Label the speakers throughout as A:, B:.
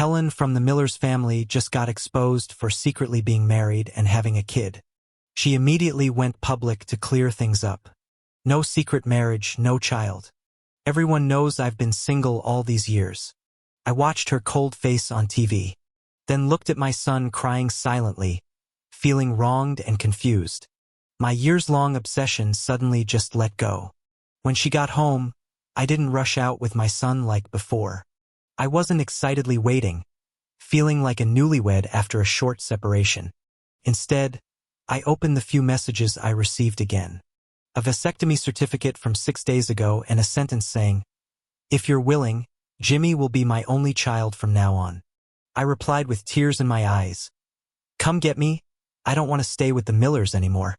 A: Helen from the Miller's family just got exposed for secretly being married and having a kid. She immediately went public to clear things up. No secret marriage, no child. Everyone knows I've been single all these years. I watched her cold face on TV, then looked at my son crying silently, feeling wronged and confused. My years-long obsession suddenly just let go. When she got home, I didn't rush out with my son like before. I wasn't excitedly waiting, feeling like a newlywed after a short separation. Instead, I opened the few messages I received again. A vasectomy certificate from 6 days ago and a sentence saying, "If you're willing, Jimmy will be my only child from now on." I replied with tears in my eyes, "Come get me, I don't want to stay with the Millers anymore."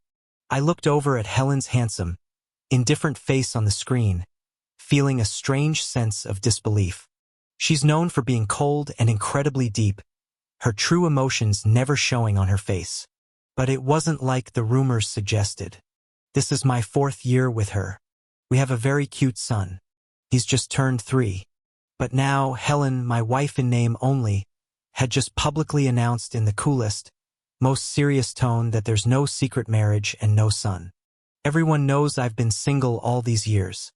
A: I looked over at Helen's handsome, indifferent face on the screen, feeling a strange sense of disbelief. She's known for being cold and incredibly deep, her true emotions never showing on her face. But it wasn't like the rumors suggested. This is my 4th year with her. We have a very cute son. He's just turned 3. But now Helen, my wife in name only, had just publicly announced in the coolest, most serious tone that there's no secret marriage and no son. Everyone knows I've been single all these years.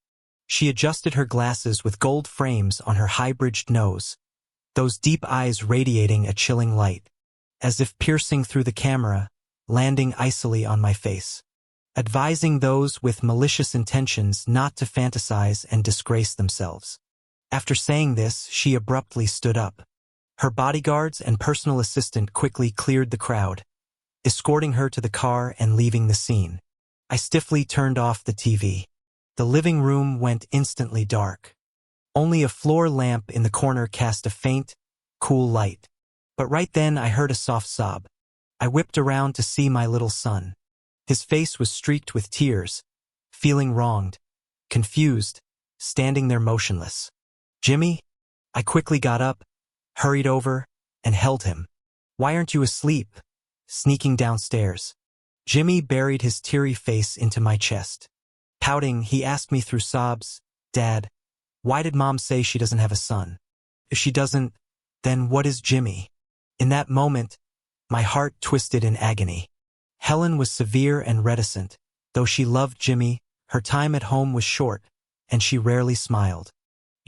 A: She adjusted her glasses with gold frames on her high-bridged nose, those deep eyes radiating a chilling light, as if piercing through the camera, landing icily on my face, advising those with malicious intentions not to fantasize and disgrace themselves. After saying this, she abruptly stood up. Her bodyguards and personal assistant quickly cleared the crowd, escorting her to the car and leaving the scene. I stiffly turned off the TV. The living room went instantly dark. Only a floor lamp in the corner cast a faint, cool light. But right then I heard a soft sob. I whipped around to see my little son. His face was streaked with tears, feeling wronged, confused, standing there motionless. "Jimmy?" I quickly got up, hurried over, and held him. "Why aren't you asleep?" Sneaking downstairs. Jimmy buried his teary face into my chest. Pouting, he asked me through sobs, "Dad, why did Mom say she doesn't have a son? If she doesn't, then what is Jimmy?" In that moment, my heart twisted in agony. Helen was severe and reticent. Though she loved Jimmy, her time at home was short, and she rarely smiled.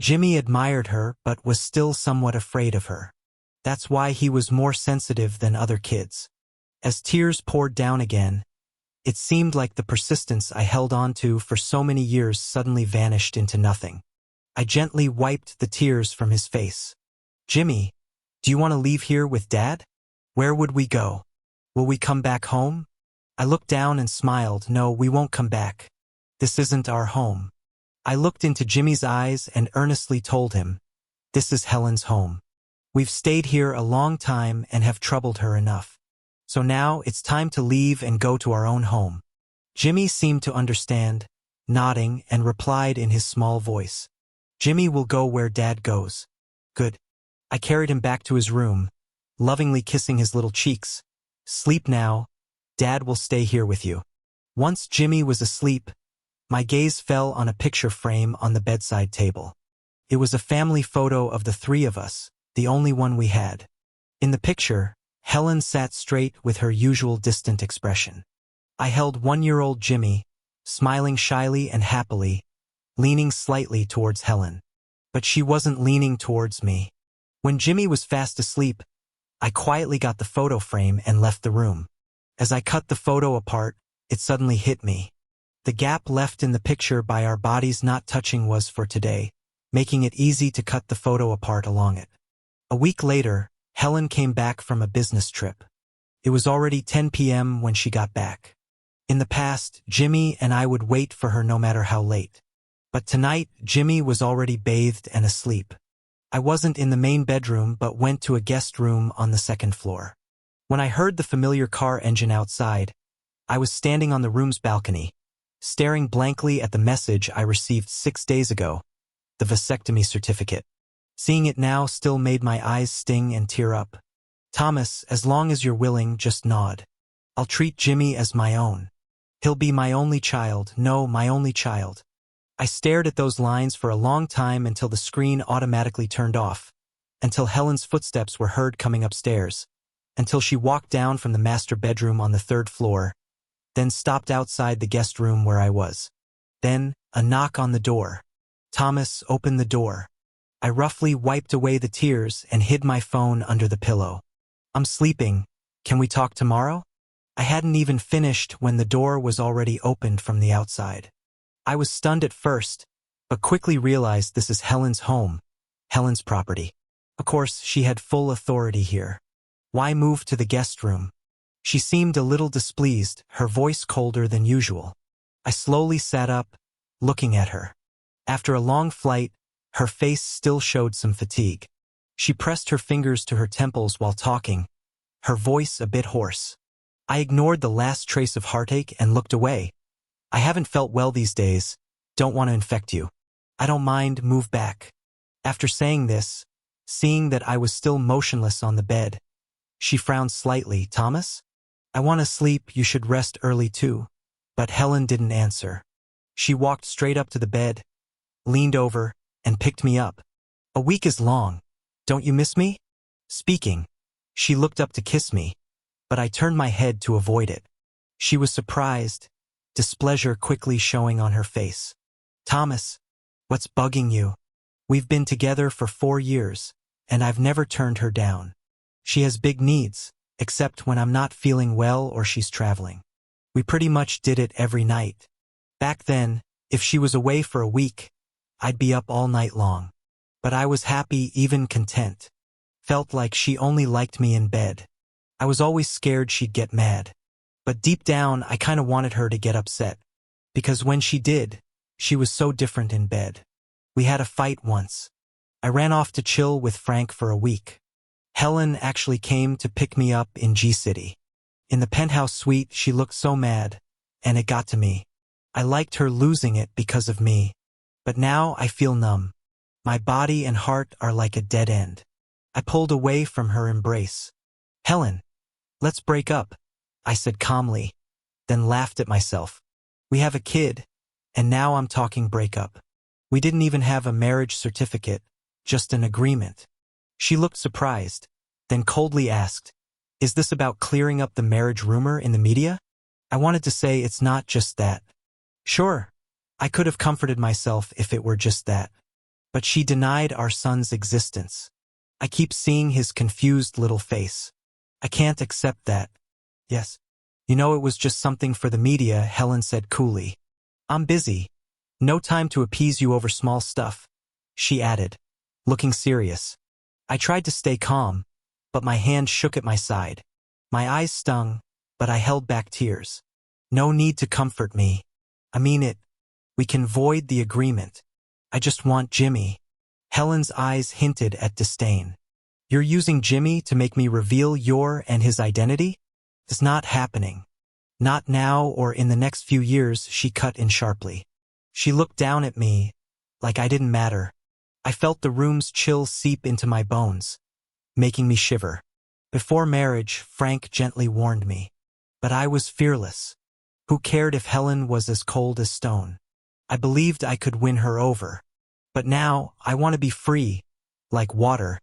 A: Jimmy admired her but was still somewhat afraid of her. That's why he was more sensitive than other kids. As tears poured down again, it seemed like the persistence I held on to for so many years suddenly vanished into nothing. I gently wiped the tears from his face. "Jimmy, do you want to leave here with Dad? Where would we go? Will we come back home?" I looked down and smiled. "No, we won't come back. This isn't our home." I looked into Jimmy's eyes and earnestly told him, "This is Helen's home. We've stayed here a long time and have troubled her enough. So now it's time to leave and go to our own home." Jimmy seemed to understand, nodding, and replied in his small voice, "Jimmy will go where Dad goes." "Good." I carried him back to his room, lovingly kissing his little cheeks. "Sleep now. Dad will stay here with you." Once Jimmy was asleep, my gaze fell on a picture frame on the bedside table. It was a family photo of the 3 of us, the only one we had. In the picture, Helen sat straight with her usual distant expression. I held 1-year-old Jimmy, smiling shyly and happily, leaning slightly towards Helen. But she wasn't leaning towards me. When Jimmy was fast asleep, I quietly got the photo frame and left the room. As I cut the photo apart, it suddenly hit me. The gap left in the picture by our bodies not touching was for today, making it easy to cut the photo apart along it. A week later, Helen came back from a business trip. It was already 10 p.m. when she got back. In the past, Jimmy and I would wait for her no matter how late. But tonight, Jimmy was already bathed and asleep. I wasn't in the main bedroom but went to a guest room on the 2nd floor. When I heard the familiar car engine outside, I was standing on the room's balcony, staring blankly at the message I received 6 days ago, the vasectomy certificate. Seeing it now still made my eyes sting and tear up. "Thomas, as long as you're willing, just nod. I'll treat Jimmy as my own. He'll be my only child, no, my only child." I stared at those lines for a long time until the screen automatically turned off, until Helen's footsteps were heard coming upstairs, until she walked down from the master bedroom on the 3rd floor, then stopped outside the guest room where I was. Then, a knock on the door. Thomas opened the door. I roughly wiped away the tears and hid my phone under the pillow. I'm sleeping. Can we talk tomorrow? I hadn't even finished when the door was already opened from the outside. I was stunned at first, but quickly realized this is Helen's home, Helen's property. Of course, she had full authority here. Why move to the guest room? She seemed a little displeased, her voice colder than usual. I slowly sat up, looking at her. After a long flight, her face still showed some fatigue. She pressed her fingers to her temples while talking, her voice a bit hoarse. I ignored the last trace of heartache and looked away. I haven't felt well these days. Don't want to infect you. I don't mind, move back. After saying this, seeing that I was still motionless on the bed, she frowned slightly. Thomas? I want to sleep, you should rest early too. But Helen didn't answer. She walked straight up to the bed, leaned over, and picked me up. A week is long. Don't you miss me? Speaking, she looked up to kiss me, but I turned my head to avoid it. She was surprised, displeasure quickly showing on her face. Thomas, what's bugging you? We've been together for 4 years, and I've never turned her down. She has big needs, except when I'm not feeling well or she's traveling. We pretty much did it every night. Back then, if she was away for a week, I'd be up all night long. But I was happy, even content. Felt like she only liked me in bed. I was always scared she'd get mad. But deep down, I kind of wanted her to get upset. Because when she did, she was so different in bed. We had a fight once. I ran off to chill with Frank for a week. Helen actually came to pick me up in G-City. In the penthouse suite, she looked so mad, and it got to me. I liked her losing it because of me. But now I feel numb. My body and heart are like a dead end. I pulled away from her embrace. Helen, let's break up, I said calmly, then laughed at myself. We have a kid, and now I'm talking breakup. We didn't even have a marriage certificate, just an agreement. She looked surprised, then coldly asked, is this about clearing up the marriage rumor in the media? I wanted to say it's not just that. Sure, I could have comforted myself if it were just that. But she denied our son's existence. I keep seeing his confused little face. I can't accept that. Yes. You know, it was just something for the media, Helen said coolly. I'm busy. No time to appease you over small stuff, she added, looking serious. I tried to stay calm, but my hand shook at my side. My eyes stung, but I held back tears. No need to comfort me. I mean it. We can void the agreement. I just want Jimmy. Helen's eyes hinted at disdain. You're using Jimmy to make me reveal your and his identity? It's not happening. Not now or in the next few years, she cut in sharply. She looked down at me, like I didn't matter. I felt the room's chill seep into my bones, making me shiver. Before marriage, Frank gently warned me. But I was fearless. Who cared if Helen was as cold as stone? I believed I could win her over. But now, I want to be free, like water,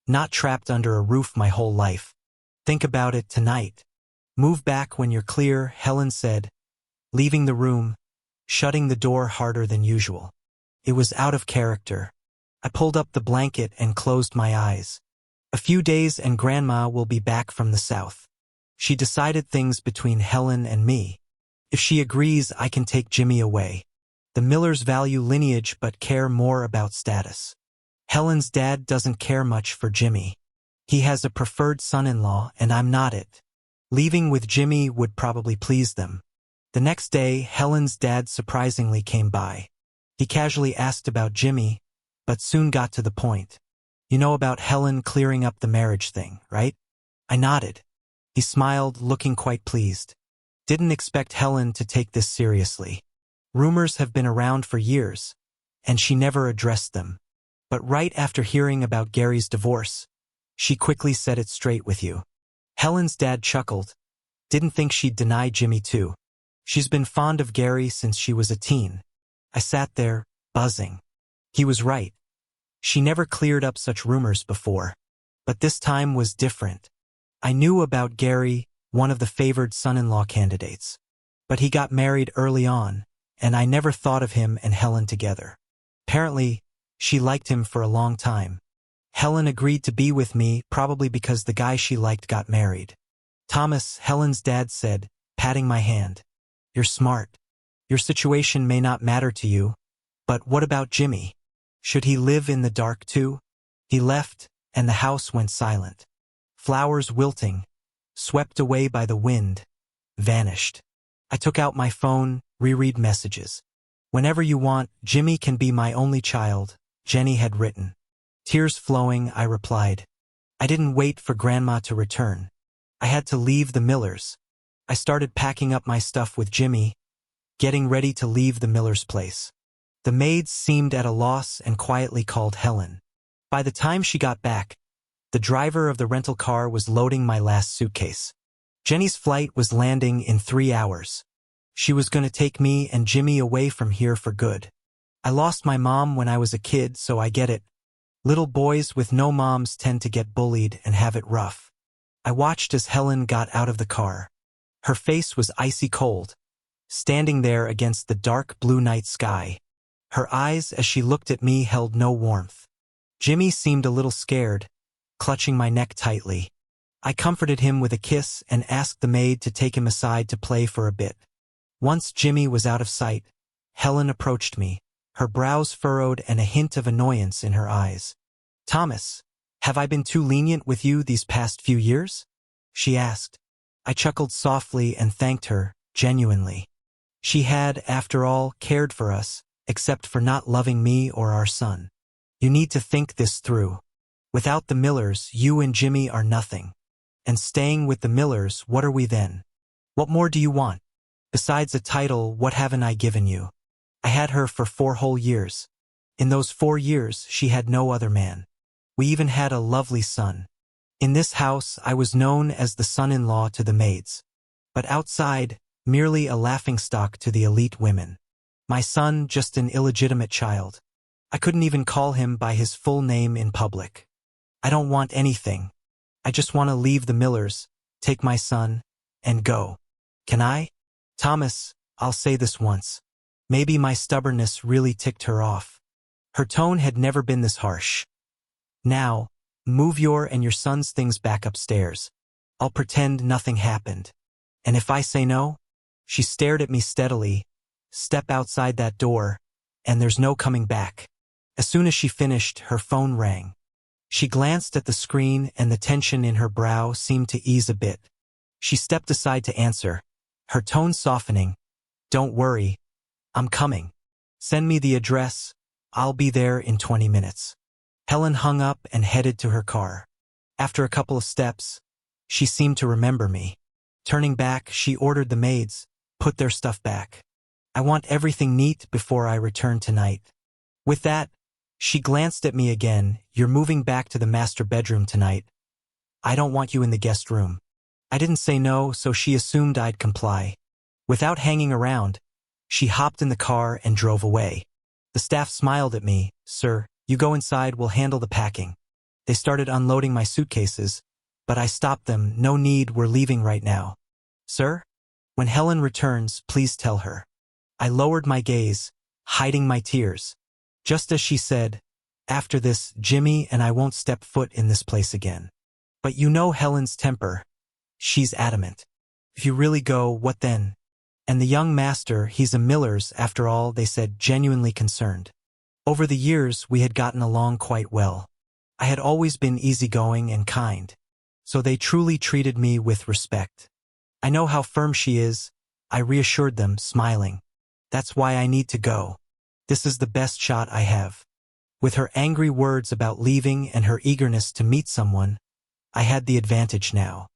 A: not trapped under a roof my whole life. Think about it tonight. Move back when you're clear, Helen said, leaving the room, shutting the door harder than usual. It was out of character. I pulled up the blanket and closed my eyes. A few days and Grandma will be back from the south. She decided things between Helen and me. If she agrees, I can take Jimmy away. The Millers value lineage but care more about status. Helen's dad doesn't care much for Jimmy. He has a preferred son-in-law and I'm not it. Leaving with Jimmy would probably please them. The next day, Helen's dad surprisingly came by. He casually asked about Jimmy, but soon got to the point. You know about Helen clearing up the marriage thing, right? I nodded. He smiled, looking quite pleased. Didn't expect Helen to take this seriously. Rumors have been around for years, and she never addressed them. But right after hearing about Gary's divorce, she quickly set it straight with you. Helen's dad chuckled. Didn't think she'd deny Jimmy too. She's been fond of Gary since she was a teen. I sat there, buzzing. He was right. She never cleared up such rumors before. But this time was different. I knew about Gary, one of the favored son-in-law candidates. But he got married early on, and I never thought of him and Helen together. Apparently, she liked him for a long time. Helen agreed to be with me probably because the guy she liked got married. Thomas, Helen's dad, said, patting my hand, "You're smart. Your situation may not matter to you, but what about Jimmy? Should he live in the dark too?" He left, and the house went silent. Flowers wilting, swept away by the wind, vanished. I took out my phone, reread messages. "Whenever you want, Jimmy can be my only child," Jenny had written. Tears flowing, I replied. I didn't wait for Grandma to return. I had to leave the Millers. I started packing up my stuff with Jimmy, getting ready to leave the Millers' place. The maids seemed at a loss and quietly called Helen. By the time she got back, the driver of the rental car was loading my last suitcase. Jenny's flight was landing in 3 hours. She was going to take me and Jimmy away from here for good. I lost my mom when I was a kid, so I get it. Little boys with no moms tend to get bullied and have it rough. I watched as Helen got out of the car. Her face was icy cold, standing there against the dark blue night sky. Her eyes, as she looked at me, held no warmth. Jimmy seemed a little scared, clutching my neck tightly. I comforted him with a kiss and asked the maid to take him aside to play for a bit. Once Jimmy was out of sight, Helen approached me, her brows furrowed and a hint of annoyance in her eyes. "Thomas, have I been too lenient with you these past few years?" she asked. I chuckled softly and thanked her, genuinely. She had, after all, cared for us, except for not loving me or our son. You need to think this through. Without the Millers, you and Jimmy are nothing. And staying with the Millers, what are we then? What more do you want? Besides a title, what haven't I given you? I had her for 4 whole years. In those 4 years, she had no other man. We even had a lovely son. In this house, I was known as the son-in-law to the maids. But outside, merely a laughingstock to the elite women. My son, just an illegitimate child. I couldn't even call him by his full name in public. I don't want anything. I just want to leave the Millers, take my son, and go. Can I? Thomas, I'll say this once. Maybe my stubbornness really ticked her off. Her tone had never been this harsh. Now, move your and your son's things back upstairs. I'll pretend nothing happened. And if I say no? She stared at me steadily. Step outside that door, and there's no coming back. As soon as she finished, her phone rang. She glanced at the screen and the tension in her brow seemed to ease a bit. She stepped aside to answer, her tone softening. "Don't worry. I'm coming. Send me the address. I'll be there in 20 minutes. Helen hung up and headed to her car. After a couple of steps, she seemed to remember me. Turning back, she ordered the maids, put their stuff back. I want everything neat before I return tonight. With that, she glanced at me again. You're moving back to the master bedroom tonight. I don't want you in the guest room. I didn't say no, so she assumed I'd comply. Without hanging around, she hopped in the car and drove away. The staff smiled at me. Sir, you go inside, we'll handle the packing. They started unloading my suitcases, but I stopped them. No need, we're leaving right now. Sir? When Helen returns, please tell her. I lowered my gaze, hiding my tears. Just as she said, after this, Jimmy and I won't step foot in this place again. But you know Helen's temper. She's adamant. If you really go, what then? And the young master, he's a Millers after all, they said, genuinely concerned. Over the years, we had gotten along quite well. I had always been easygoing and kind. So they truly treated me with respect. I know how firm she is, I reassured them, smiling. That's why I need to go. This is the best shot I have. With her angry words about leaving and her eagerness to meet someone, I had the advantage now.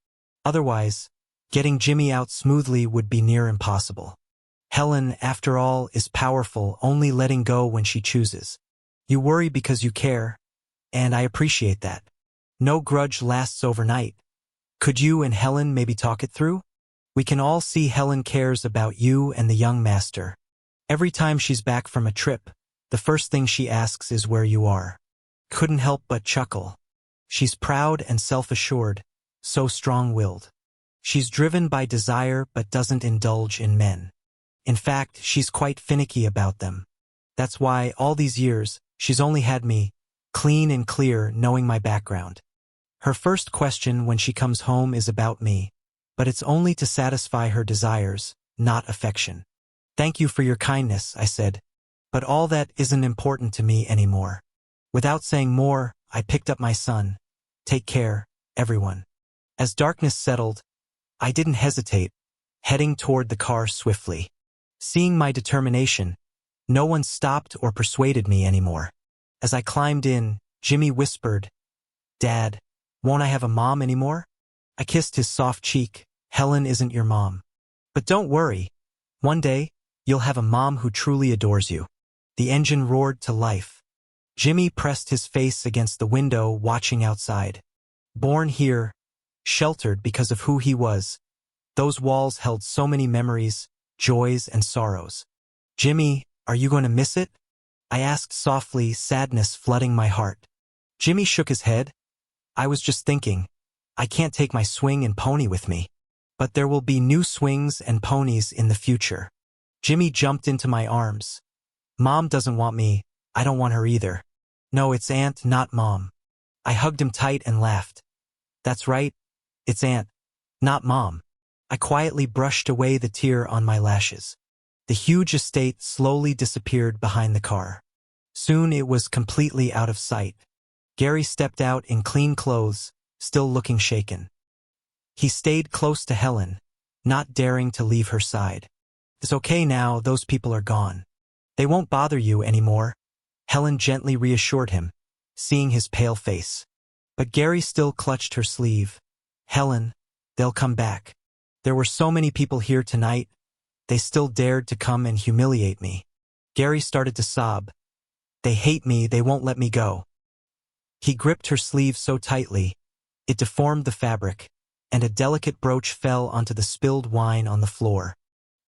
A: Otherwise, getting Jimmy out smoothly would be near impossible. Helen, after all, is powerful, only letting go when she chooses. You worry because you care, and I appreciate that. No grudge lasts overnight. Could you and Helen maybe talk it through? We can all see Helen cares about you and the young master. Every time she's back from a trip, the first thing she asks is where you are. couldn't help but chuckle. She's proud and self-assured, so strong-willed. She's driven by desire but doesn't indulge in men. In fact, she's quite finicky about them. That's why, all these years, she's only had me, clean and clear, knowing my background. Her first question when she comes home is about me, but it's only to satisfy her desires, not affection. "Thank you for your kindness," I said, "but all that isn't important to me anymore." Without saying more, I picked up my son. "Take care, everyone." As darkness settled, I didn't hesitate, heading toward the car swiftly. Seeing my determination, no one stopped or persuaded me anymore. As I climbed in, Jimmy whispered, "Dad, won't I have a mom anymore?" I kissed his soft cheek. "Helen isn't your mom. But don't worry. One day, you'll have a mom who truly adores you." The engine roared to life. Jimmy pressed his face against the window, watching outside. Born here, sheltered because of who he was, those walls held so many memories, joys and sorrows. "Jimmy, are you going to miss it?" I asked softly, sadness flooding my heart. Jimmy shook his head. "I was just thinking, I can't take my swing and pony with me. But there will be new swings and ponies in the future." Jimmy jumped into my arms. "Mom doesn't want me, I don't want her either. No, it's Aunt, not Mom." I hugged him tight and laughed. "That's right, it's Aunt, not Mom." I quietly brushed away the tear on my lashes. The huge estate slowly disappeared behind the car. Soon it was completely out of sight. Gary stepped out in clean clothes, still looking shaken. He stayed close to Helen, not daring to leave her side. "It's okay now, those people are gone. They won't bother you anymore," Helen gently reassured him, seeing his pale face. But Gary still clutched her sleeve. "Helen, they'll come back. There were so many people here tonight. They still dared to come and humiliate me." Gary started to sob. "They hate me, they won't let me go." He gripped her sleeve so tightly, it deformed the fabric, and a delicate brooch fell onto the spilled wine on the floor.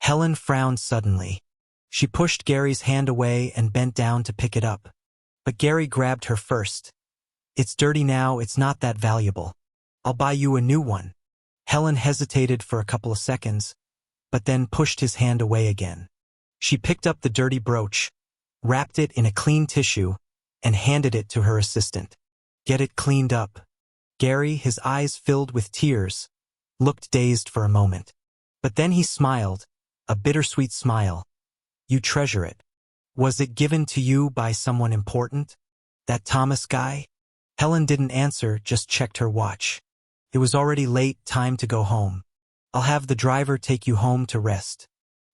A: Helen frowned suddenly. She pushed Gary's hand away and bent down to pick it up. But Gary grabbed her first. "It's dirty now, it's not that valuable. I'll buy you a new one." Helen hesitated for a couple of seconds, but then pushed his hand away again. She picked up the dirty brooch, wrapped it in a clean tissue, and handed it to her assistant. "Get it cleaned up." Gary, his eyes filled with tears, looked dazed for a moment. But then he smiled, a bittersweet smile. "You treasure it. Was it given to you by someone important? That Thomas guy?" Helen didn't answer, just checked her watch. It was already late, time to go home. "I'll have the driver take you home to rest."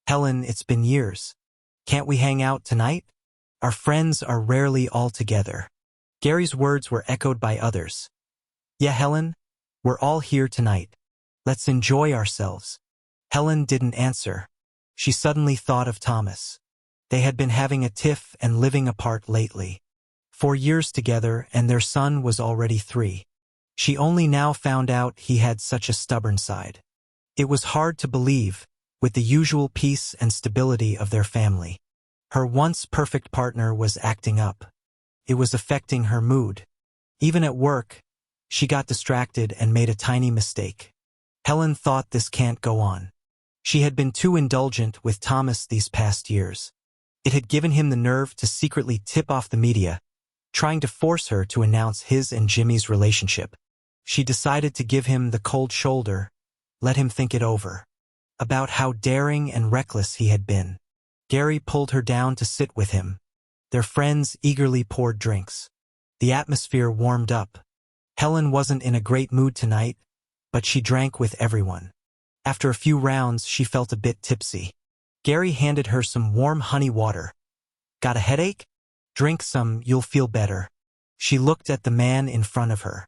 A: "Helen, it's been years. Can't we hang out tonight? Our friends are rarely all together." Gary's words were echoed by others. "Yeah, Helen, we're all here tonight. Let's enjoy ourselves." Helen didn't answer. She suddenly thought of Thomas. They had been having a tiff and living apart lately. 4 years together, and their son was already 3. She only now found out he had such a stubborn side. It was hard to believe, with the usual peace and stability of their family. Her once perfect partner was acting up. It was affecting her mood. Even at work, she got distracted and made a tiny mistake. Helen thought, this can't go on. She had been too indulgent with Thomas these past years. It had given him the nerve to secretly tip off the media, trying to force her to announce his and Jimmy's relationship. She decided to give him the cold shoulder, let him think it over. About how daring and reckless he had been. Gary pulled her down to sit with him. Their friends eagerly poured drinks. The atmosphere warmed up. Helen wasn't in a great mood tonight, but she drank with everyone. After a few rounds, she felt a bit tipsy. Gary handed her some warm honey water. "Got a headache? Drink some, you'll feel better." She looked at the man in front of her.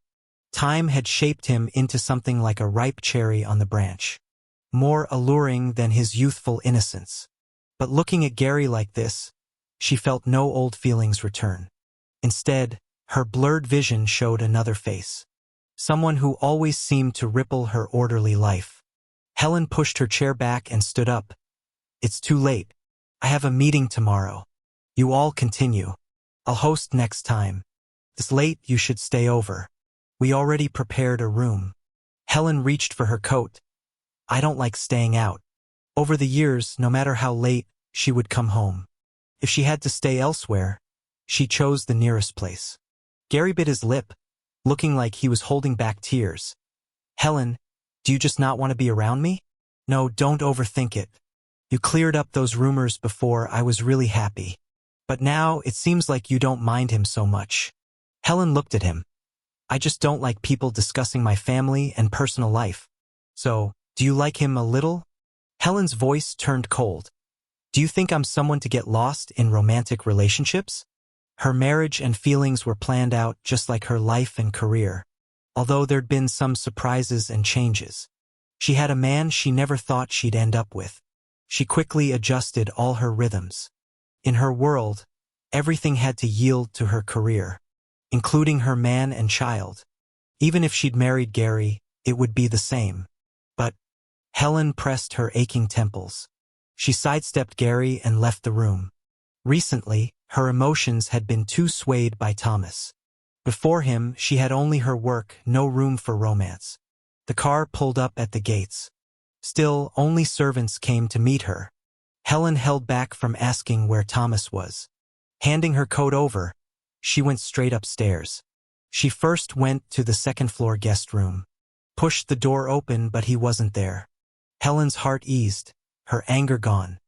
A: Time had shaped him into something like a ripe cherry on the branch. More alluring than his youthful innocence. But looking at Gary like this, she felt no old feelings return. Instead, her blurred vision showed another face. Someone who always seemed to ripple her orderly life. Helen pushed her chair back and stood up. "It's too late. I have a meeting tomorrow. You all continue. I'll host next time." It's late, you should stay over. We already prepared a room. Helen reached for her coat. I don't like staying out. Over the years, no matter how late, she would come home. If she had to stay elsewhere, she chose the nearest place. Gary bit his lip, looking like he was holding back tears. Helen, do you just not want to be around me? No, don't overthink it. You cleared up those rumors before. I was really happy. But now it seems like you don't mind him so much. Helen looked at him. I just don't like people discussing my family and personal life. So, do you like him a little? Helen's voice turned cold. Do you think I'm someone to get lost in romantic relationships? Her marriage and feelings were planned out just like her life and career, although there'd been some surprises and changes. She had a man she never thought she'd end up with. She quickly adjusted all her rhythms. In her world, everything had to yield to her career, including her man and child. Even if she'd married Gary, it would be the same. But Helen pressed her aching temples. She sidestepped Gary and left the room. Recently, her emotions had been too swayed by Thomas. Before him, she had only her work, no room for romance. The car pulled up at the gates. Still, only servants came to meet her. Helen held back from asking where Thomas was. Handing her coat over, she went straight upstairs. She first went to the second-floor guest room. Pushed the door open, but he wasn't there. Helen's heart eased, her anger gone.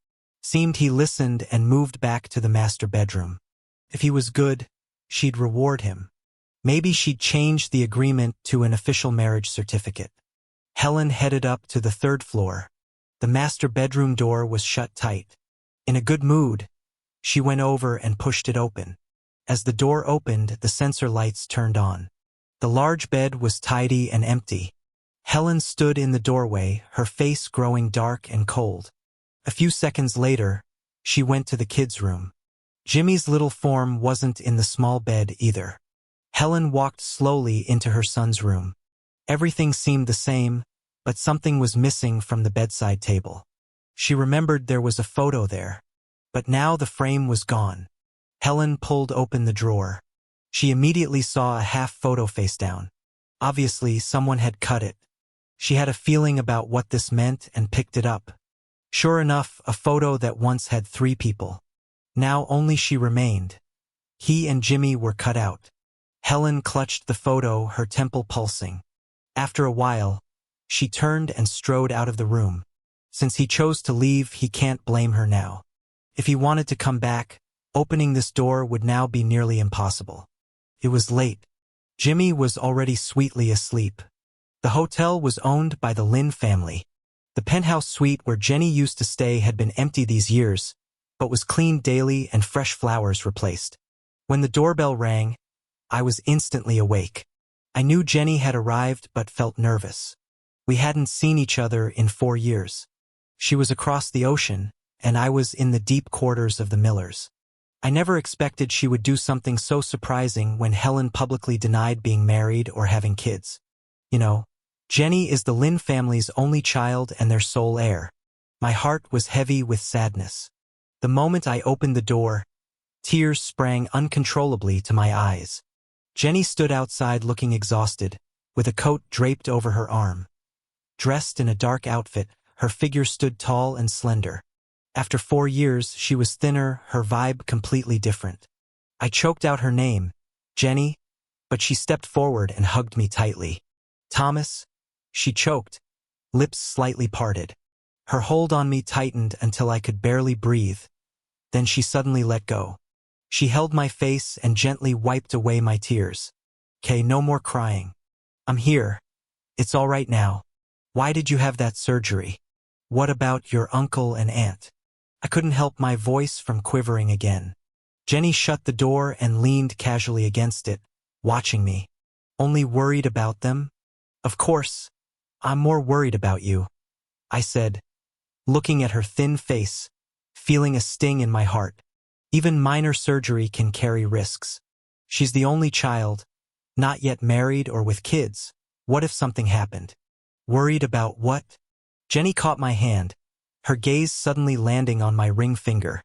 A: Seemed he listened and moved back to the master bedroom. If he was good, she'd reward him. Maybe she'd change the agreement to an official marriage certificate. Helen headed up to the third floor. The master bedroom door was shut tight. In a good mood, she went over and pushed it open. As the door opened, the sensor lights turned on. The large bed was tidy and empty. Helen stood in the doorway, her face growing dark and cold. A few seconds later, she went to the kids' room. Jimmy's little form wasn't in the small bed either. Helen walked slowly into her son's room. Everything seemed the same, but something was missing from the bedside table. She remembered there was a photo there, but now the frame was gone. Helen pulled open the drawer. She immediately saw a half photo face down. Obviously, someone had cut it. She had a feeling about what this meant and picked it up. Sure enough, a photo that once had 3 people. Now only she remained. He and Jimmy were cut out. Helen clutched the photo, her temple pulsing. After a while, she turned and strode out of the room. Since he chose to leave, he can't blame her now. If he wanted to come back, opening this door would now be nearly impossible. It was late. Jimmy was already sweetly asleep. The hotel was owned by the Lin family. The penthouse suite where Jenny used to stay had been empty these years, but was cleaned daily and fresh flowers replaced. When the doorbell rang, I was instantly awake. I knew Jenny had arrived but felt nervous. We hadn't seen each other in 4 years. She was across the ocean, and I was in the deep quarters of the Millers. I never expected she would do something so surprising when Helen publicly denied being married or having kids. You know, Jenny is the Lin family's only child and their sole heir. My heart was heavy with sadness. The moment I opened the door, tears sprang uncontrollably to my eyes. Jenny stood outside looking exhausted, with a coat draped over her arm. Dressed in a dark outfit, her figure stood tall and slender. After 4 years, she was thinner, her vibe completely different. I choked out her name, Jenny, but she stepped forward and hugged me tightly. Thomas, she choked, lips slightly parted. Her hold on me tightened until I could barely breathe. Then she suddenly let go. She held my face and gently wiped away my tears. "'Kay, no more crying. I'm here. It's all right now. Why did you have that surgery? What about your uncle and aunt?" I couldn't help my voice from quivering again. Jenny shut the door and leaned casually against it, watching me. "Only worried about them?" "Of course. I'm more worried about you," I said, looking at her thin face, feeling a sting in my heart. Even minor surgery can carry risks. She's the only child, not yet married or with kids. What if something happened? Worried about what? Jenny caught my hand, her gaze suddenly landing on my ring finger.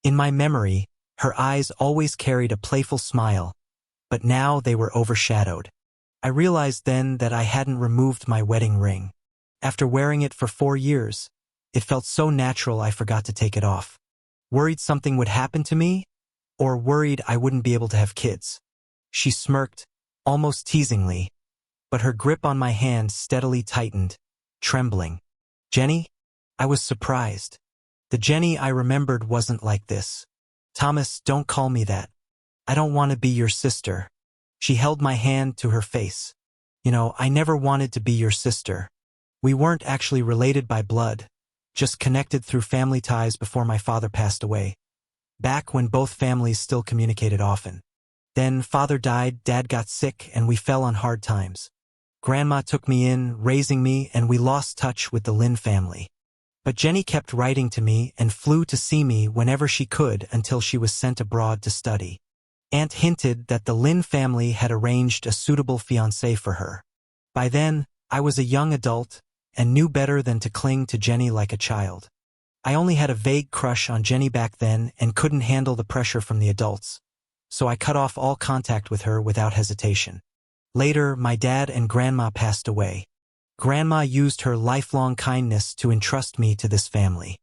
A: In my memory, her eyes always carried a playful smile, but now they were overshadowed. I realized then that I hadn't removed my wedding ring. After wearing it for 4 years, it felt so natural I forgot to take it off. Worried something would happen to me? Or worried I wouldn't be able to have kids? She smirked, almost teasingly, but her grip on my hand steadily tightened, trembling. Jenny? I was surprised. The Jenny I remembered wasn't like this. Thomas, don't call me that. I don't want to be your sister. She held my hand to her face. You know, I never wanted to be your sister. We weren't actually related by blood, just connected through family ties before my father passed away. Back when both families still communicated often. Then father died, dad got sick, and we fell on hard times. Grandma took me in, raising me, and we lost touch with the Lin family. But Jenny kept writing to me and flew to see me whenever she could until she was sent abroad to study. Aunt hinted that the Lin family had arranged a suitable fiancé for her. By then, I was a young adult and knew better than to cling to Jenny like a child. I only had a vague crush on Jenny back then and couldn't handle the pressure from the adults, so I cut off all contact with her without hesitation. Later, my dad and grandma passed away. Grandma used her lifelong kindness to entrust me to this family.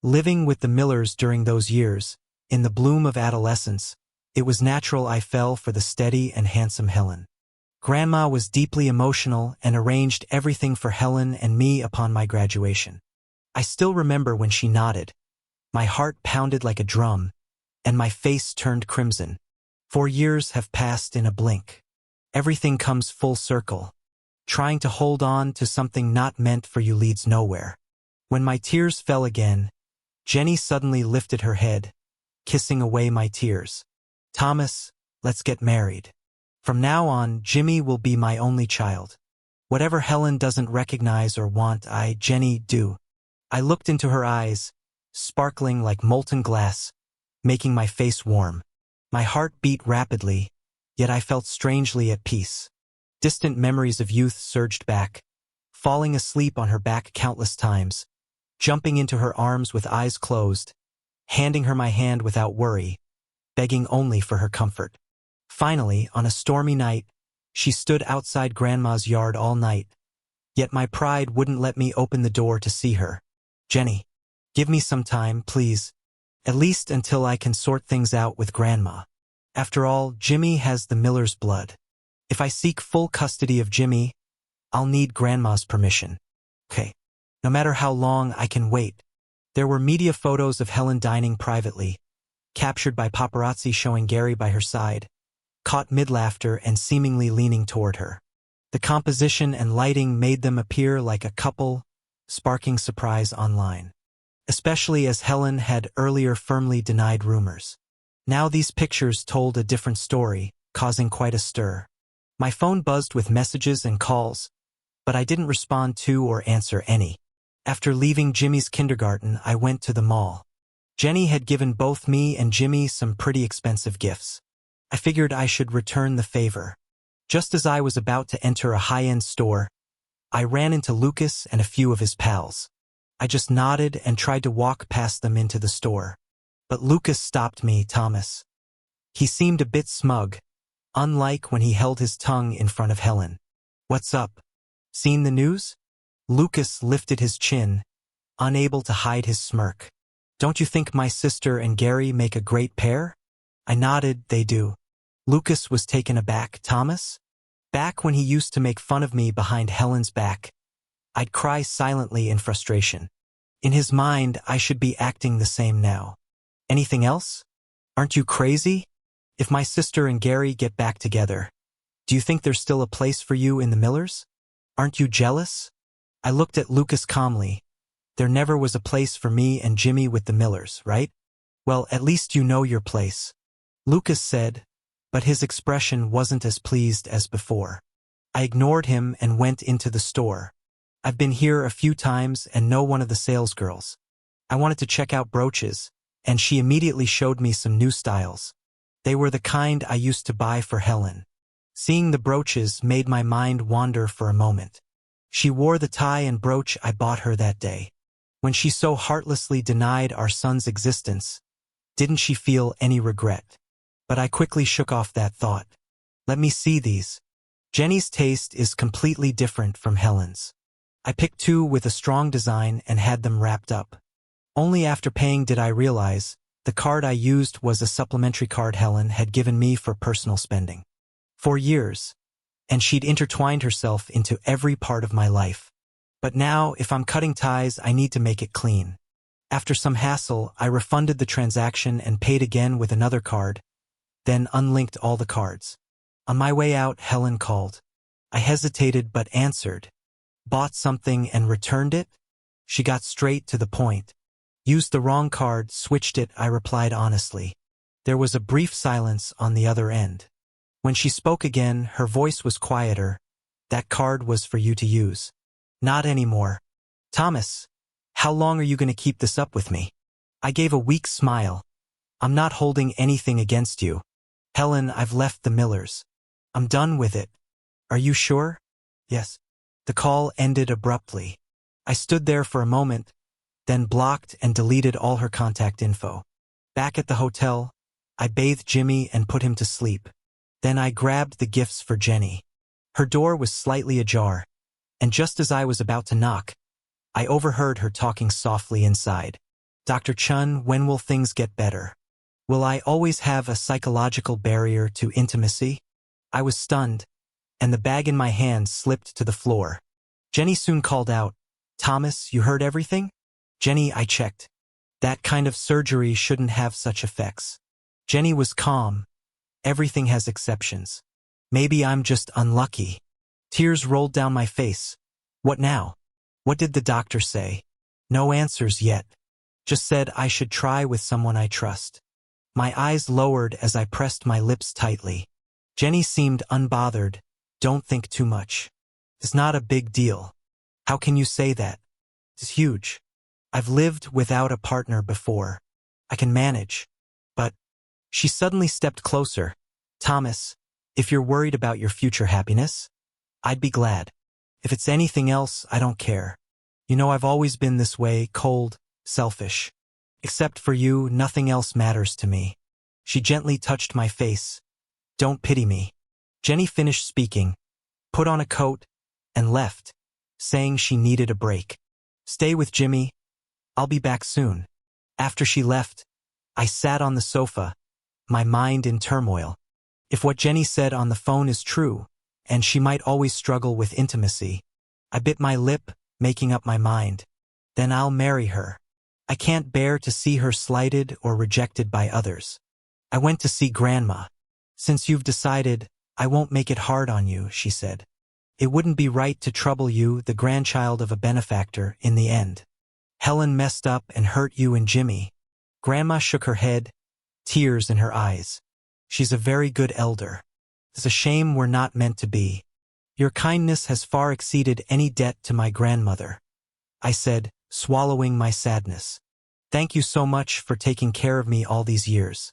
A: Living with the Millers during those years, in the bloom of adolescence, it was natural I fell for the steady and handsome Helen. Grandma was deeply emotional and arranged everything for Helen and me upon my graduation. I still remember when she nodded. My heart pounded like a drum, and my face turned crimson. 4 years have passed in a blink. Everything comes full circle. Trying to hold on to something not meant for you leads nowhere. When my tears fell again, Jenny suddenly lifted her head, kissing away my tears. Thomas, let's get married. From now on, Jimmy will be my only child. Whatever Helen doesn't recognize or want, Jenny, do. I looked into her eyes, sparkling like molten glass, making my face warm. My heart beat rapidly, yet I felt strangely at peace. Distant memories of youth surged back, falling asleep on her back countless times, jumping into her arms with eyes closed, handing her my hand without worry, begging only for her comfort. Finally, on a stormy night, she stood outside Grandma's yard all night, yet my pride wouldn't let me open the door to see her. Jenny, give me some time, please, at least until I can sort things out with Grandma. After all, Jimmy has the Miller's blood. If I seek full custody of Jimmy, I'll need Grandma's permission. Okay, no matter how long, I can wait. There were media photos of Helen dining privately, captured by paparazzi showing Gary by her side, caught mid-laughter and seemingly leaning toward her. The composition and lighting made them appear like a couple, sparking surprise online. Especially as Helen had earlier firmly denied rumors. Now these pictures told a different story, causing quite a stir. My phone buzzed with messages and calls, but I didn't respond to or answer any. After leaving Jimmy's kindergarten, I went to the mall. Jenny had given both me and Jimmy some pretty expensive gifts. I figured I should return the favor. Just as I was about to enter a high-end store, I ran into Lucas and a few of his pals. I just nodded and tried to walk past them into the store. But Lucas stopped me, Thomas. He seemed a bit smug, unlike when he held his tongue in front of Helen. What's up? Seen the news? Lucas lifted his chin, unable to hide his smirk. Don't you think my sister and Gary make a great pair? I nodded, they do. Lucas was taken aback. Thomas? Back when he used to make fun of me behind Helen's back, I'd cry silently in frustration. In his mind, I should be acting the same now. Anything else? Aren't you crazy? If my sister and Gary get back together, do you think there's still a place for you in the Millers? Aren't you jealous? I looked at Lucas calmly. There never was a place for me and Jimmy with the Millers, right? Well, at least you know your place. Lucas said, but his expression wasn't as pleased as before. I ignored him and went into the store. I've been here a few times and know one of the salesgirls. I wanted to check out brooches, and she immediately showed me some new styles. They were the kind I used to buy for Helen. Seeing the brooches made my mind wander for a moment. She wore the tie and brooch I bought her that day. When she so heartlessly denied our son's existence, didn't she feel any regret? But I quickly shook off that thought. Let me see these. Jenny's taste is completely different from Helen's. I picked two with a strong design and had them wrapped up. Only after paying did I realize the card I used was a supplementary card Helen had given me for personal spending. For years, and she'd intertwined herself into every part of my life. But now, if I'm cutting ties, I need to make it clean. After some hassle, I refunded the transaction and paid again with another card, then unlinked all the cards. On my way out, Helen called. I hesitated but answered. Bought something and returned it? She got straight to the point. Used the wrong card, switched it, I replied honestly. There was a brief silence on the other end. When she spoke again, her voice was quieter. That card was for you to use. Not anymore. Thomas, how long are you going to keep this up with me? I gave a weak smile. I'm not holding anything against you. Helen, I've left the Millers. I'm done with it. Are you sure? Yes. The call ended abruptly. I stood there for a moment, then blocked and deleted all her contact info. Back at the hotel, I bathed Jimmy and put him to sleep. Then I grabbed the gifts for Jenny. Her door was slightly ajar, and just as I was about to knock, I overheard her talking softly inside. Dr. Chun, when will things get better? Will I always have a psychological barrier to intimacy? I was stunned, and the bag in my hand slipped to the floor. Jenny soon called out, Thomas, you heard everything? Jenny, I checked. That kind of surgery shouldn't have such effects. Jenny was calm. Everything has exceptions. Maybe I'm just unlucky. Tears rolled down my face. What now? What did the doctor say? No answers yet. Just said I should try with someone I trust. My eyes lowered as I pressed my lips tightly. Jenny seemed unbothered. Don't think too much. It's not a big deal. How can you say that? It's huge. I've lived without a partner before. I can manage. But she suddenly stepped closer. Thomas, if you're worried about your future happiness, I'd be glad. If it's anything else, I don't care. You know I've always been this way, cold, selfish. Except for you, nothing else matters to me. She gently touched my face. Don't pity me. Jenny finished speaking, put on a coat, and left, saying she needed a break. Stay with Jimmy. I'll be back soon. After she left, I sat on the sofa, my mind in turmoil. If what Jenny said on the phone is true, and she might always struggle with intimacy, I bit my lip, making up my mind. Then I'll marry her. I can't bear to see her slighted or rejected by others. I went to see Grandma. Since you've decided, I won't make it hard on you, she said. It wouldn't be right to trouble you, the grandchild of a benefactor, in the end. Helen messed up and hurt you and Jimmy. Grandma shook her head, tears in her eyes. She's a very good elder. It's a shame we're not meant to be. Your kindness has far exceeded any debt to my grandmother. I said, swallowing my sadness. Thank you so much for taking care of me all these years.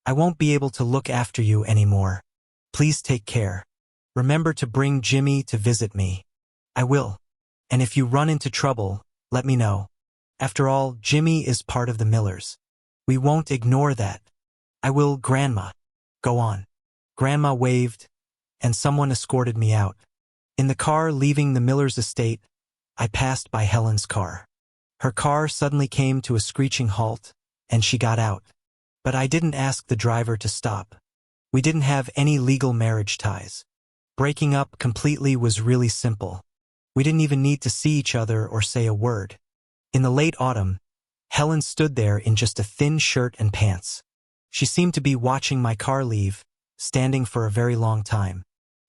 A: I won't be able to look after you anymore. Please take care. Remember to bring Jimmy to visit me. I will. And if you run into trouble, let me know. After all, Jimmy is part of the Millers. We won't ignore that. I will, Grandma. Go on. Grandma waved, and someone escorted me out. In the car leaving the Millers' estate, I passed by Helen's car. Her car suddenly came to a screeching halt, and she got out. But I didn't ask the driver to stop. We didn't have any legal marriage ties. Breaking up completely was really simple. We didn't even need to see each other or say a word. In the late autumn, Helen stood there in just a thin shirt and pants. She seemed to be watching my car leave, standing for a very long time.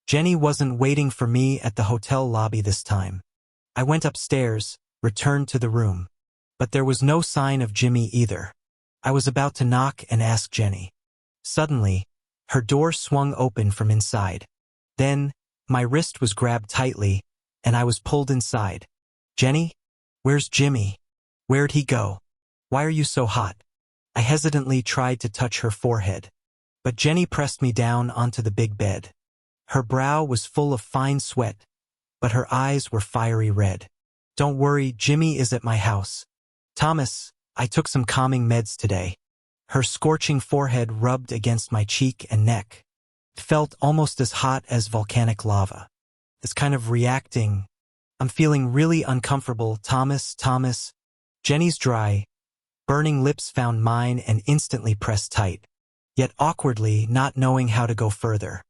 A: Jenny wasn't waiting for me at the hotel lobby this time. I went upstairs, returned to the room. But there was no sign of Jimmy either. I was about to knock and ask Jenny. Suddenly, her door swung open from inside. Then, my wrist was grabbed tightly, and I was pulled inside. Jenny? Where's Jimmy? Where'd he go? Why are you so hot? I hesitantly tried to touch her forehead. But Jenny pressed me down onto the big bed. Her brow was full of fine sweat, but her eyes were fiery red. Don't worry, Jimmy is at my house. Thomas, I took some calming meds today. Her scorching forehead rubbed against my cheek and neck. It felt almost as hot as volcanic lava. It's kind of reacting. I'm feeling really uncomfortable, Thomas. Jenny's dry, burning lips found mine and instantly pressed tight, yet awkwardly not knowing how to go further.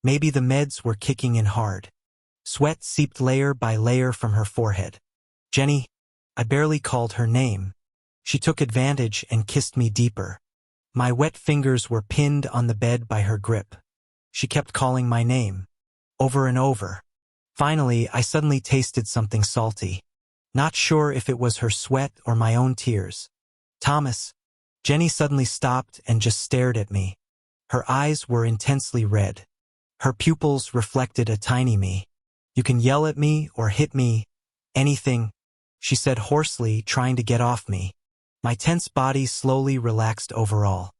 A: Maybe the meds were kicking in hard. Sweat seeped layer by layer from her forehead. Jenny, I barely called her name. She took advantage and kissed me deeper. My wet fingers were pinned on the bed by her grip. She kept calling my name, over and over. Finally, I suddenly tasted something salty. Not sure if it was her sweat or my own tears. Thomas. Jenny suddenly stopped and just stared at me. Her eyes were intensely red. Her pupils reflected a tiny me. You can yell at me or hit me, anything, she said hoarsely, trying to get off me. My tense body slowly relaxed overall.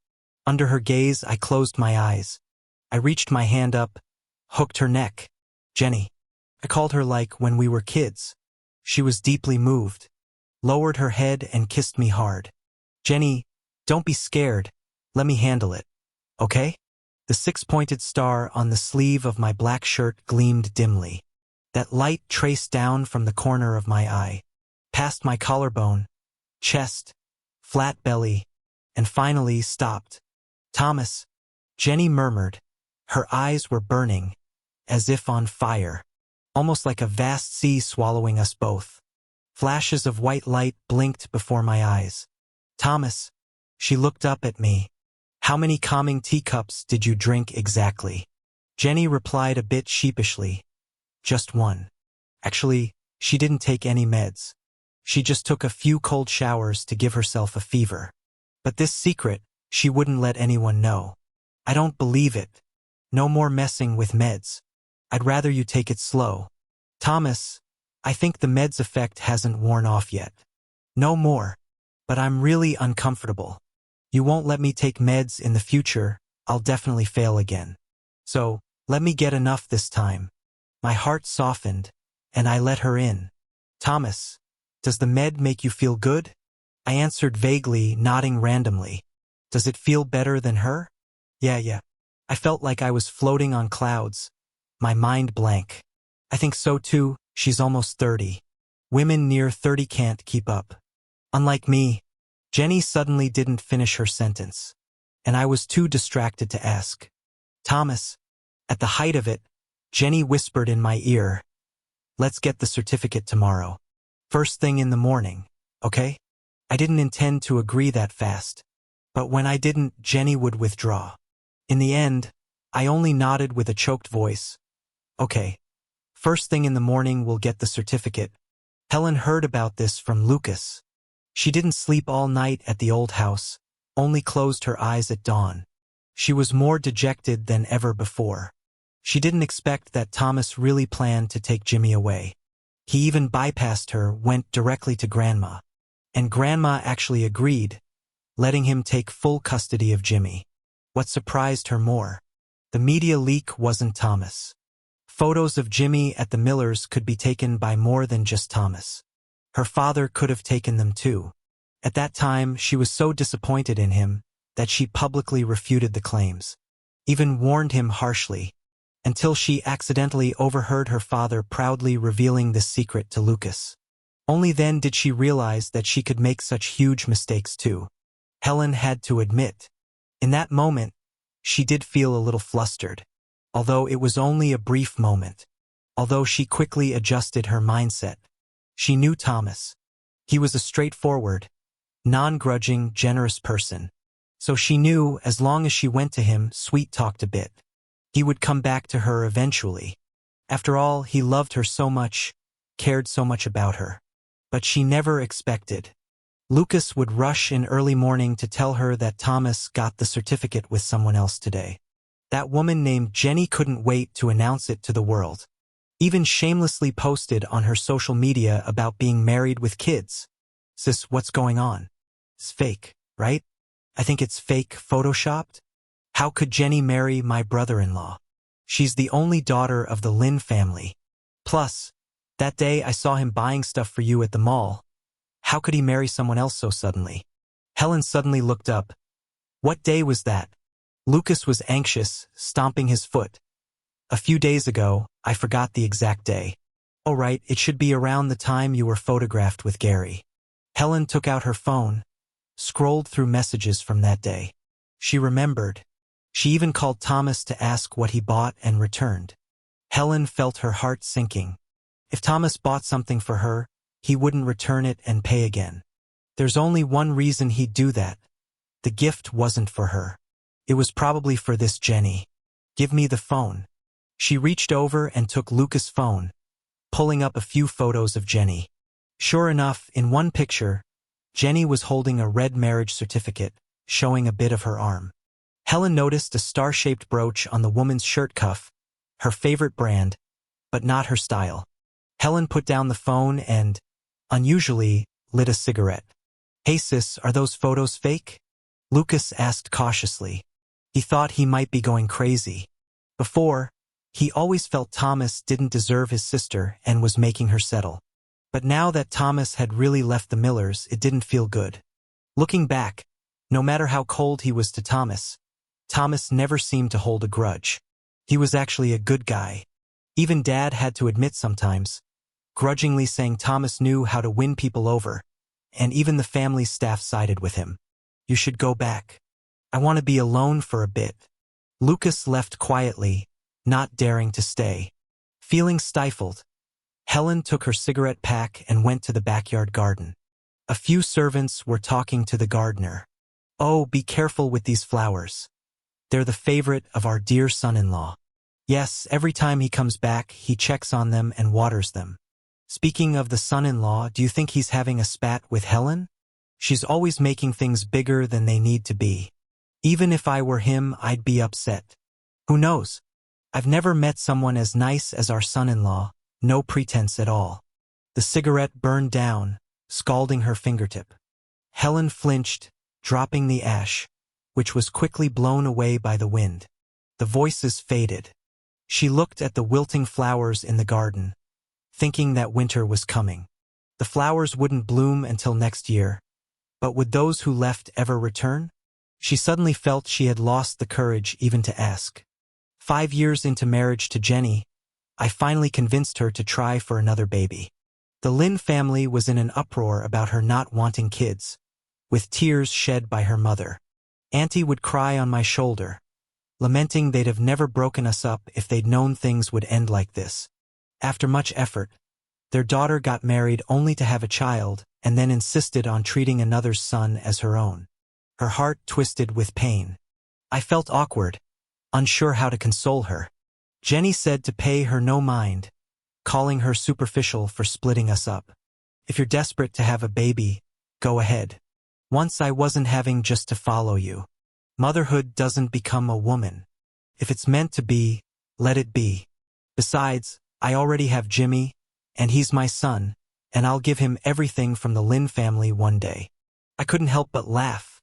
A: Under her gaze, I closed my eyes. I reached my hand up, hooked her neck. Jenny. I called her like when we were kids. She was deeply moved, lowered her head and kissed me hard. Jenny, don't be scared. Let me handle it. Okay? The six-pointed star on the sleeve of my black shirt gleamed dimly. That light traced down from the corner of my eye, past my collarbone, chest, flat belly, and finally stopped. Thomas, Jenny murmured. Her eyes were burning, as if on fire, almost like a vast sea swallowing us both. Flashes of white light blinked before my eyes. Thomas, she looked up at me. How many calming teacups did you drink exactly? Jenny replied a bit sheepishly. Just one. Actually, she didn't take any meds. She just took a few cold showers to give herself a fever. But this secret, she wouldn't let anyone know. I don't believe it. No more messing with meds. I'd rather you take it slow. Thomas, I think the meds effect hasn't worn off yet. No more. But I'm really uncomfortable. You won't let me take meds in the future, I'll definitely fail again. So, let me get enough this time. My heart softened, and I let her in. Thomas, does the med make you feel good? I answered vaguely, nodding randomly. Does it feel better than her? Yeah. I felt like I was floating on clouds, my mind blank. I think so too, she's almost 30. Women near 30 can't keep up. Unlike me. Jenny suddenly didn't finish her sentence, and I was too distracted to ask. Thomas, at the height of it, Jenny whispered in my ear, let's get the certificate tomorrow. First thing in the morning, okay? I didn't intend to agree that fast, but when I didn't, Jenny would withdraw. In the end, I only nodded with a choked voice. Okay. First thing in the morning we'll get the certificate. Helen heard about this from Lucas. She didn't sleep all night at the old house, only closed her eyes at dawn. She was more dejected than ever before. She didn't expect that Thomas really planned to take Jimmy away. He even bypassed her, went directly to Grandma. And Grandma actually agreed, letting him take full custody of Jimmy. What surprised her more? The media leak wasn't Thomas. Photos of Jimmy at the Millers could be taken by more than just Thomas. Her father could have taken them too. At that time, she was so disappointed in him that she publicly refuted the claims, even warned him harshly, until she accidentally overheard her father proudly revealing this secret to Lucas. Only then did she realize that she could make such huge mistakes too. Helen had to admit. In that moment, she did feel a little flustered, although it was only a brief moment. Although she quickly adjusted her mindset. She knew Thomas. He was a straightforward, non-grudging, generous person. So she knew as long as she went to him, sweet-talked a bit, he would come back to her eventually. After all, he loved her so much, cared so much about her. But she never expected. Lucas would rush in early morning to tell her that Thomas got the certificate with someone else today. That woman named Jenny couldn't wait to announce it to the world. Even shamelessly posted on her social media about being married with kids. Sis, what's going on? It's fake, right? I think it's fake, photoshopped. How could Jenny marry my brother-in-law? She's the only daughter of the Lin family. Plus, that day I saw him buying stuff for you at the mall. How could he marry someone else so suddenly? Helen suddenly looked up. What day was that? Lucas was anxious, stomping his foot. A few days ago, I forgot the exact day. Oh right, it should be around the time you were photographed with Gary. Helen took out her phone, scrolled through messages from that day. She remembered. She even called Thomas to ask what he bought and returned. Helen felt her heart sinking. If Thomas bought something for her, he wouldn't return it and pay again. There's only one reason he'd do that. The gift wasn't for her. It was probably for this Jenny. Give me the phone. She reached over and took Lucas' phone, pulling up a few photos of Jenny. Sure enough, in one picture, Jenny was holding a red marriage certificate, showing a bit of her arm. Helen noticed a star-shaped brooch on the woman's shirt cuff, her favorite brand, but not her style. Helen put down the phone and, unusually, lit a cigarette. Hey sis, are those photos fake? Lucas asked cautiously. He thought he might be going crazy. Before, he always felt Thomas didn't deserve his sister and was making her settle. But now that Thomas had really left the Millers, it didn't feel good. Looking back, no matter how cold he was to Thomas never seemed to hold a grudge. He was actually a good guy. Even Dad had to admit sometimes, grudgingly saying Thomas knew how to win people over, and even the family staff sided with him. You should go back. I want to be alone for a bit. Lucas left quietly, not daring to stay. Feeling stifled, Helen took her cigarette pack and went to the backyard garden. A few servants were talking to the gardener. Oh, be careful with these flowers. They're the favorite of our dear son-in-law. Yes, every time he comes back, he checks on them and waters them. Speaking of the son-in-law, do you think he's having a spat with Helen? She's always making things bigger than they need to be. Even if I were him, I'd be upset. Who knows? I've never met someone as nice as our son-in-law, no pretense at all. The cigarette burned down, scalding her fingertip. Helen flinched, dropping the ash, which was quickly blown away by the wind. The voices faded. She looked at the wilting flowers in the garden, thinking that winter was coming. The flowers wouldn't bloom until next year, but would those who left ever return? She suddenly felt she had lost the courage even to ask. 5 years into marriage to Jenny, I finally convinced her to try for another baby. The Lin family was in an uproar about her not wanting kids, with tears shed by her mother. Auntie would cry on my shoulder, lamenting they'd have never broken us up if they'd known things would end like this. After much effort, their daughter got married only to have a child and then insisted on treating another's son as her own. Her heart twisted with pain. I felt awkward, unsure how to console her. Jenny said to pay her no mind, calling her superficial for splitting us up. If you're desperate to have a baby, go ahead. Once I wasn't having just to follow you. Motherhood doesn't become a woman. If it's meant to be, let it be. Besides, I already have Jimmy, and he's my son, and I'll give him everything from the Lin family one day. I couldn't help but laugh.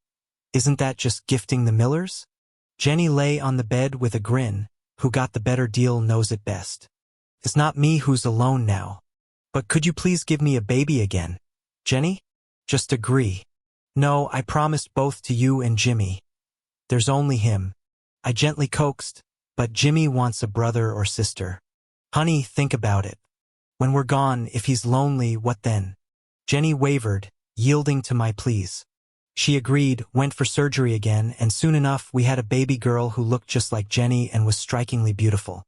A: Isn't that just gifting the Millers? Jenny lay on the bed with a grin. Who got the better deal knows it best. It's not me who's alone now. But could you please give me a baby again? Jenny? Just agree. No, I promised both to you and Jimmy. There's only him. I gently coaxed, but Jimmy wants a brother or sister. Honey, think about it. When we're gone, if he's lonely, what then? Jenny wavered, yielding to my pleas. She agreed, went for surgery again, and soon enough we had a baby girl who looked just like Jenny and was strikingly beautiful.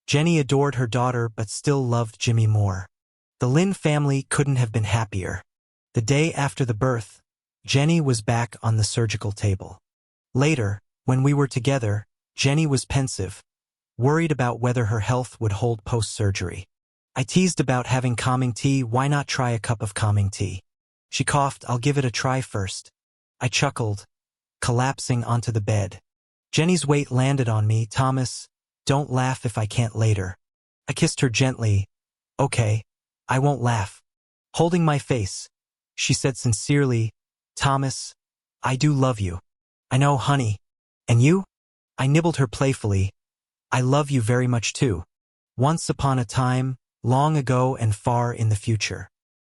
A: Jenny adored her daughter but still loved Jimmy more. The Lin family couldn't have been happier. The day after the birth, Jenny was back on the surgical table. Later, when we were together, Jenny was pensive, worried about whether her health would hold post-surgery. I teased about having calming tea. Why not try a cup of calming tea? She coughed. I'll give it a try first. I chuckled, collapsing onto the bed. Jenny's weight landed on me. Thomas, don't laugh if I can't later. I kissed her gently. Okay, I won't laugh. Holding my face, she said sincerely, Thomas, I do love you. I know, honey. And you? I nibbled her playfully. I love you very much too. Once upon a time, long ago and far in the future.